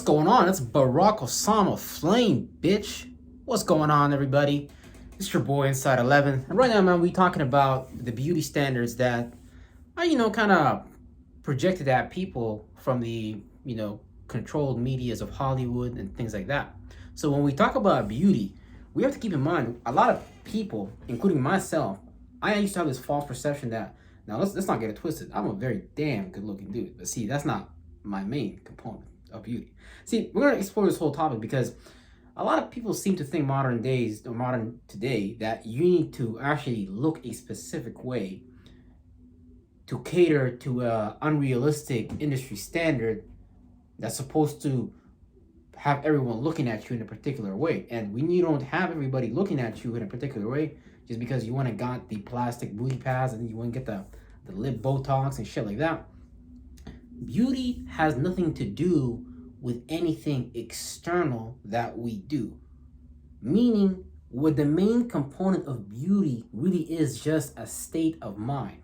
What's going on? It's Barack Osama Flame, bitch. What's going on, everybody? It's your boy Inside 11. And right now, man, we talking about the beauty standards that are, kind of projected at people from the, controlled medias of Hollywood and things like that. So when we talk about beauty, we have to keep in mind a lot of people, including myself, I used to have this false perception that, now let's not get it twisted. I'm a very damn good looking dude. But see, that's not my main component of beauty. See, we're gonna explore this whole topic because a lot of people seem to think modern days or modern today that you need to actually look a specific way to cater to a unrealistic industry standard that's supposed to have everyone looking at you in a particular way. And when you don't have everybody looking at you in a particular way, just because you want to got the plastic booty pads and you want to get the lip Botox and shit like that, beauty has nothing to do with anything external that we do. Meaning, what the main component of beauty really is just a state of mind.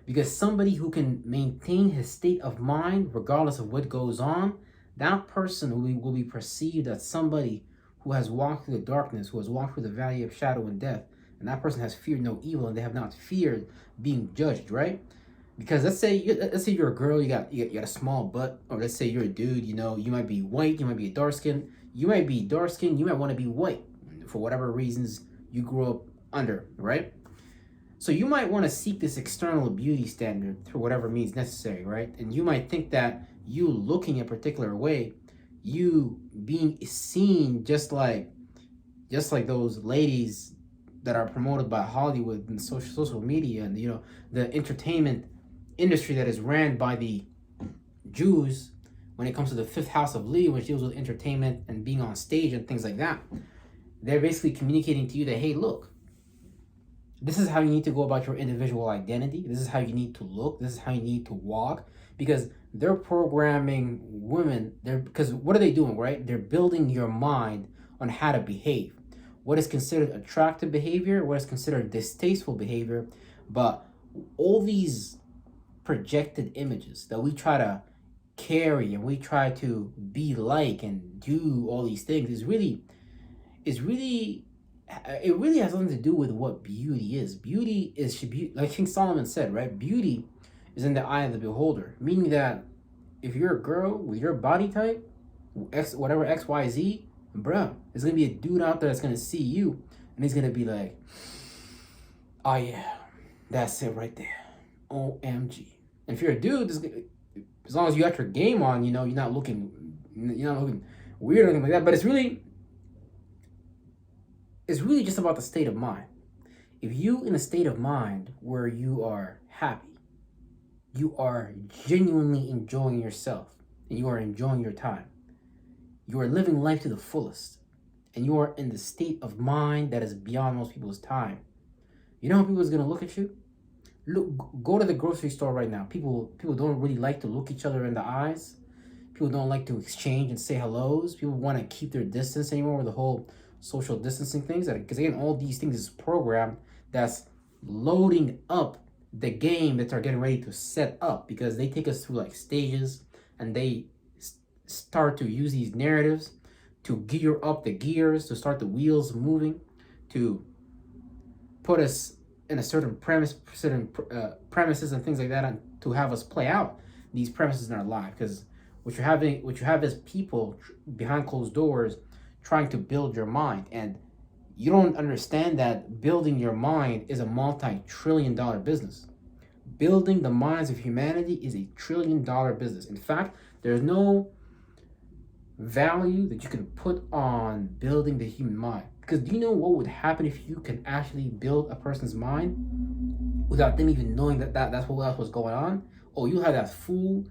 Because somebody who can maintain his state of mind, regardless of what goes on, that person will be perceived as somebody who has walked through the darkness, who has walked through the valley of shadow and death. And that person has feared no evil, and they have not feared being judged, right? Because let's say you're a girl, you got a small butt, or let's say you're a dude, you might be white, you might be dark skin, you might be dark skin, you might want to be white for whatever reasons you grew up under, right? So you might want to seek this external beauty standard through whatever means necessary, right? And you might think that you looking a particular way, you being seen just like those ladies that are promoted by Hollywood and social media and the entertainment industry that is ran by the Jews when it comes to the fifth house of Lee, which deals with entertainment and being on stage and things like that. They're basically communicating to you that, hey, look, this is how you need to go about your individual identity. This is how you need to look. This is how you need to walk. Because they're programming women. Because what are they doing, right? They're building your mind on how to behave. What is considered attractive behavior, what is considered distasteful behavior. But all these projected images that we try to carry and we try to be like and do all these things is really it really has nothing to do with what beauty is. Beauty is, like King Solomon said, right? Beauty is in the eye of the beholder, meaning that if you're a girl with your body type, whatever XYZ, bruh, there's gonna be a dude out there that's gonna see you and he's gonna be like, oh yeah, that's it right there. OMG. And if you're a dude, as long as you got your game on, you're not looking weird or anything like that. But it's really just about the state of mind. If you in a state of mind where you are happy, you are genuinely enjoying yourself, and you are enjoying your time, you are living life to the fullest, and you are in the state of mind that is beyond most people's time, you know how people is gonna look at you? Look, go to the grocery store right now. People don't really like to look each other in the eyes. People don't like to exchange and say hellos. People want to keep their distance anymore with the whole social distancing things. Because again, all these things is programmed that's loading up the game that they're getting ready to set up, because they take us through like stages and they start to use these narratives to gear up the gears, to start the wheels moving, to put us in a certain premises and things like that, and to have us play out these premises in our life. Because what you have is people behind closed doors trying to build your mind, and you don't understand that building your mind is a multi-trillion-dollar business. Building the minds of humanity is a trillion-dollar business. In fact, there's no value that you can put on building the human mind. Because do you know what would happen if you can actually build a person's mind without them even knowing that's what's going on? Oh, you have that fool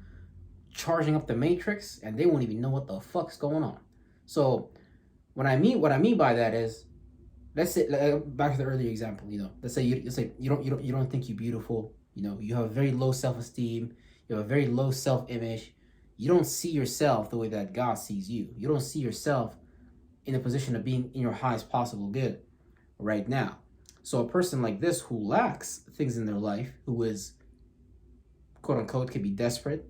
charging up the matrix and they won't even know what the fuck's going on. So what I mean by that is, let's say, back to the earlier example, let's say you don't think you're beautiful, you have a very low self-esteem, you have a very low self-image, you don't see yourself the way that God sees you. You don't see yourself in a position of being in your highest possible good right now. So a person like this who lacks things in their life, who is quote unquote could be desperate,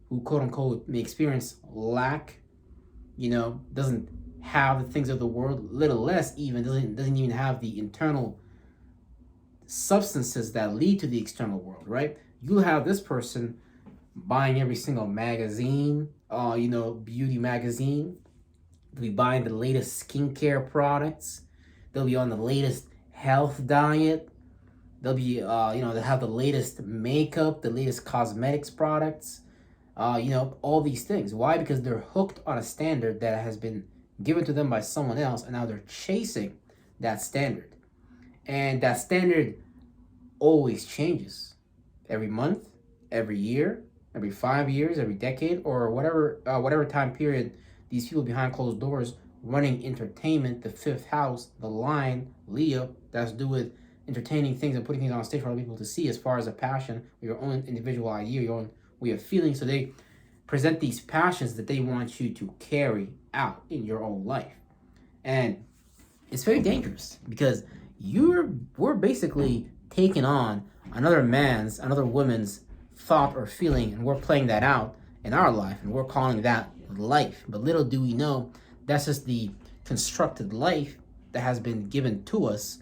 who quote unquote may experience lack doesn't have the things of the world, little less even, doesn't even have the internal substances that lead to the external world, right? You'll have this person buying every single magazine, beauty magazine. They'll be buying the latest skincare products. They'll be on the latest health diet. They'll be, they have the latest makeup, the latest cosmetics products, all these things. Why? Because they're hooked on a standard that has been given to them by someone else, and now they're chasing that standard. And that standard always changes every month, every year, every 5 years, every decade, or whatever time period these people behind closed doors running entertainment, the fifth house, the line, Leo, that's to do with entertaining things and putting things on stage for other people to see as far as a passion, your own individual idea, your own way of feeling. So they present these passions that they want you to carry out in your own life. And it's very dangerous because we're basically taking on another woman's thought or feeling, and we're playing that out in our life, and we're calling that life. But little do we know, that's just the constructed life that has been given to us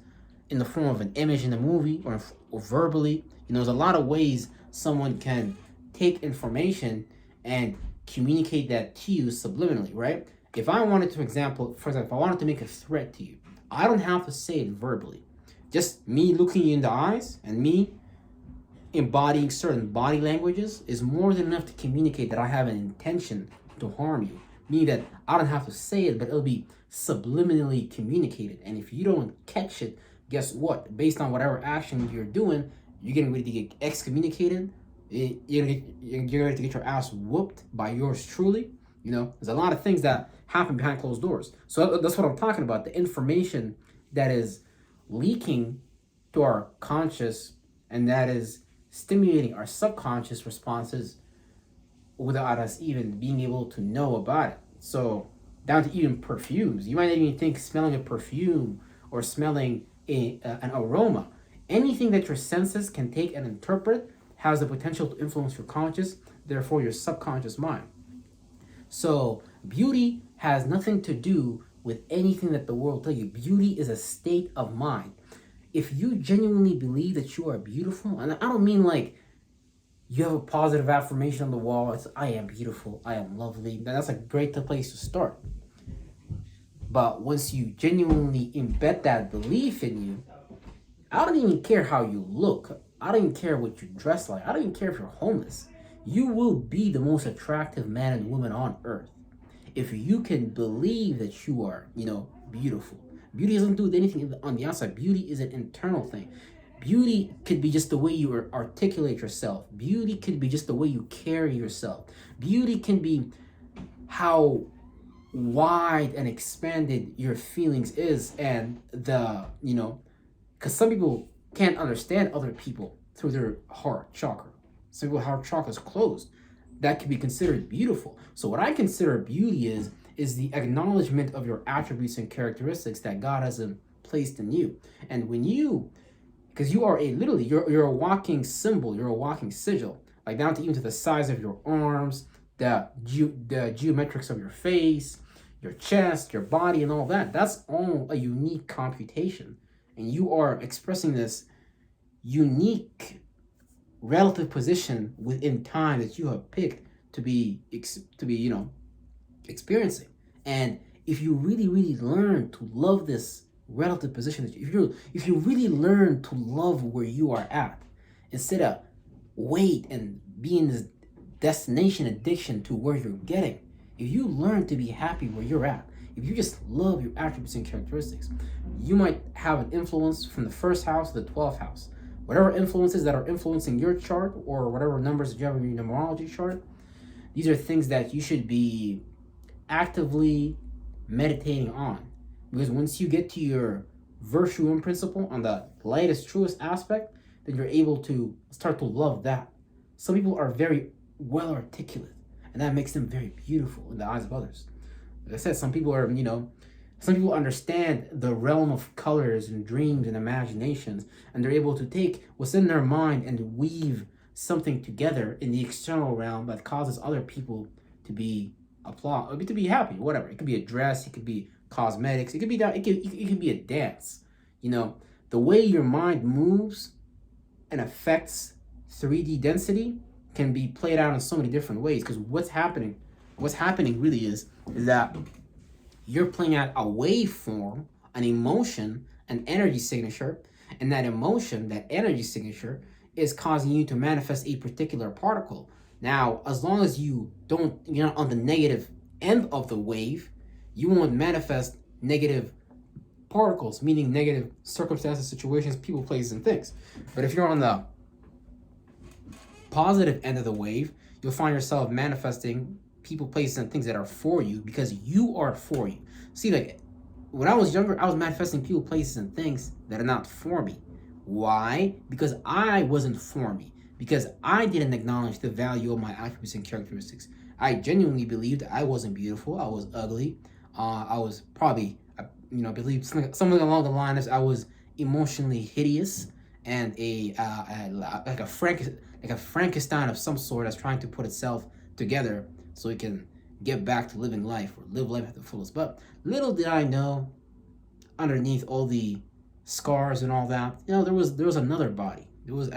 in the form of an image in a movie or verbally. There's a lot of ways someone can take information and communicate that to you subliminally, right? If I wanted to, for example, if I wanted to make a threat to you, I don't have to say it verbally. Just me looking you in the eyes and me embodying certain body languages is more than enough to communicate that I have an intention to harm you. Meaning that I don't have to say it, but it'll be subliminally communicated. And if you don't catch it, guess what? Based on whatever action you're doing, you're getting ready to get excommunicated. You're ready to get your ass whooped by yours truly. There's a lot of things that happen behind closed doors. So that's what I'm talking about. The information that is leaking to our conscious and that is stimulating our subconscious responses without us even being able to know about it. So down to even perfumes. You might not even think smelling a perfume or smelling an aroma. Anything that your senses can take and interpret has the potential to influence your conscious, therefore your subconscious mind. So beauty has nothing to do with anything that the world tells you. Beauty is a state of mind. If you genuinely believe that you are beautiful, and I don't mean like you have a positive affirmation on the wall, it's I am beautiful, I am lovely, that's a great place to start. But once you genuinely embed that belief in you, I don't even care how you look. I don't even care what you dress like. I don't even care if you're homeless. You will be the most attractive man and woman on earth if you can believe that you are, beautiful. Beauty doesn't do with anything on the outside. Beauty is an internal thing. Beauty could be just the way you articulate yourself. Beauty could be just the way you carry yourself. Beauty can be how wide and expanded your feelings is, and because some people can't understand other people through their heart chakra. Some people heart chakra is closed. That can be considered beautiful. So what I consider beauty is the acknowledgement of your attributes and characteristics that God has placed in you. And when because you are you're a walking symbol, you're a walking sigil, like down to even to the size of your arms, the geometrics of your face, your chest, your body, and all that. That's all a unique computation. And you are expressing this unique relative position within time that you have picked to be experiencing. And if you really, really learn to love this relative position, if you really learn to love where you are at, instead of wait and be in this destination addiction to where you're getting, if you learn to be happy where you're at, if you just love your attributes and characteristics, you might have an influence from the first house to the 12th house. Whatever influences that are influencing your chart, or whatever numbers that you have in your numerology chart, these are things that you should be actively meditating on. Because once you get to your virtue principle on the lightest, truest aspect, then you're able to start to love that. Some people are very well articulate, and that makes them very beautiful in the eyes of others. Like I said, some people understand the realm of colors and dreams and imaginations, and they're able to take what's in their mind and weave something together in the external realm that causes other people to be applause, to be happy, whatever. It could be a dress, it could be cosmetics, it could be that, it could be a dance. You know, the way your mind moves and affects 3D density can be played out in so many different ways. Because what's happening really is that you're playing out a waveform, an emotion, an energy signature, and that emotion, that energy signature, is causing you to manifest a particular particle. Now, as long as you're not on the negative end of the wave, you won't manifest negative particles, meaning negative circumstances, situations, people, places, and things. But if you're on the positive end of the wave, you'll find yourself manifesting people, places, and things that are for you because you are for you. See, like when I was younger, I was manifesting people, places, and things that are not for me. Why? Because I wasn't for me. Because I didn't acknowledge the value of my attributes and characteristics. I genuinely believed I wasn't beautiful. I was ugly. I was probably, believe something along the lines. I was emotionally hideous and like a Frankenstein of some sort that's trying to put itself together so it can get back to living life or live life at the fullest. But little did I know, underneath all the scars and all that, there was another body. There was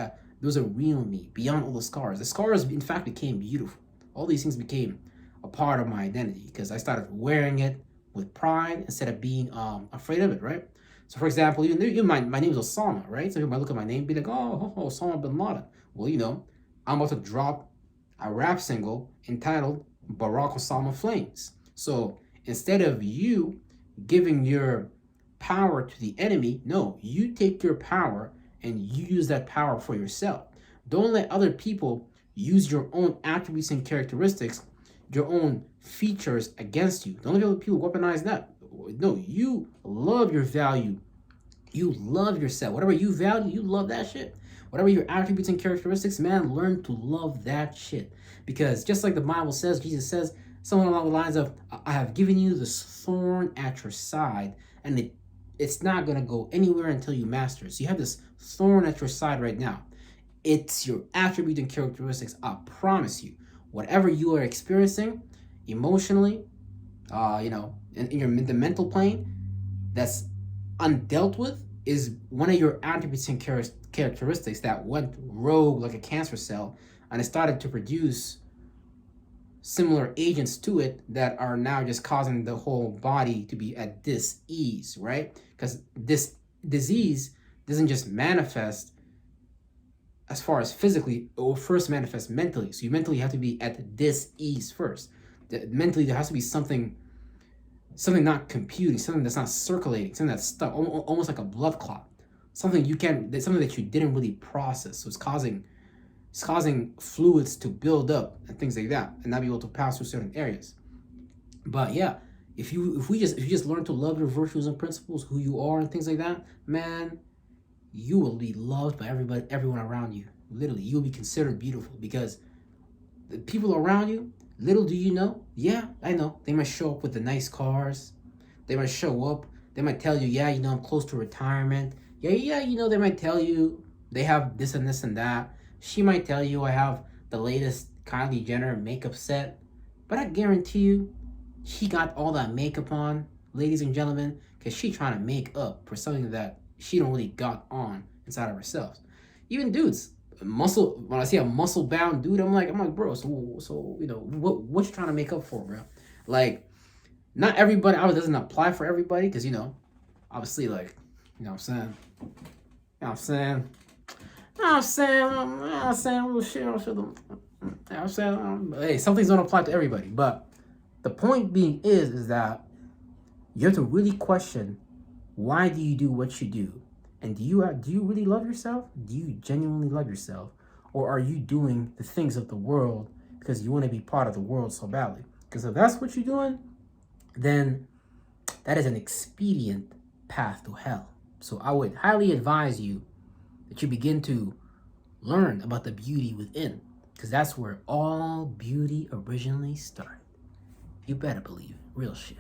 a real me beyond all the scars. The scars, in fact, became beautiful. All these things became a part of my identity because I started wearing it with pride instead of being afraid of it, right? So, for example, even my name is Osama, right? So you might look at my name and be like, oh, Osama bin Laden. Well, I'm about to drop a rap single entitled Barack Osama Flames. So instead of you giving your power to the enemy, no, you take your power and you use that power for yourself. Don't let other people use your own attributes and characteristics, your own features against you. Don't let other people weaponize that. No, you love your value. You love yourself. Whatever you value, you love that shit. Whatever your attributes and characteristics, man, learn to love that shit. Because just like the Bible says, Jesus says, something along the lines of, I have given you this thorn at your side, and it's not going to go anywhere until you master it. So you have this thorn at your side right now. It's your attributes and characteristics. I promise you, whatever you are experiencing emotionally, in the mental plane, that's undealt with, is one of your attributes and characteristics that went rogue like a cancer cell, and it started to produce similar agents to it that are now just causing the whole body to be at dis-ease, right? Because this disease doesn't just manifest as far as physically, it will first manifest mentally. So you mentally have to be at dis-ease first. Mentally, there has to be something not computing, something that's not circulating, something that's stuck, almost like a blood clot. Something that you didn't really process. So it's causing fluids to build up and things like that, and not be able to pass through certain areas. But yeah, if you just learn to love your virtues and principles, who you are, and things like that, man, you will be loved by everyone around you. Literally, you will be considered beautiful because the people around you, little do you know, yeah, I know, they might show up with the nice cars. They might show up. They might tell you, yeah, I'm close to retirement. Yeah, they might tell you they have this and this and that. She might tell you, I have the latest Kylie Jenner makeup set. But I guarantee you, she got all that makeup on, ladies and gentlemen, because she's trying to make up for something that she don't really got on inside of herself. Even dudes, when I see a muscle-bound dude, I'm like, bro, so what you trying to make up for, bro? Like, not everybody, obviously doesn't apply for everybody, because, obviously, like, what I'm saying? Hey, some things don't apply to everybody, but the point being is that you have to really question, why do you do what you do? And do you really love yourself? Do you genuinely love yourself? Or are you doing the things of the world because you want to be part of the world so badly? Because if that's what you're doing, then that is an expedient path to hell. So I would highly advise you that you begin to learn about the beauty within, because that's where all beauty originally started. You better believe it. Real shit.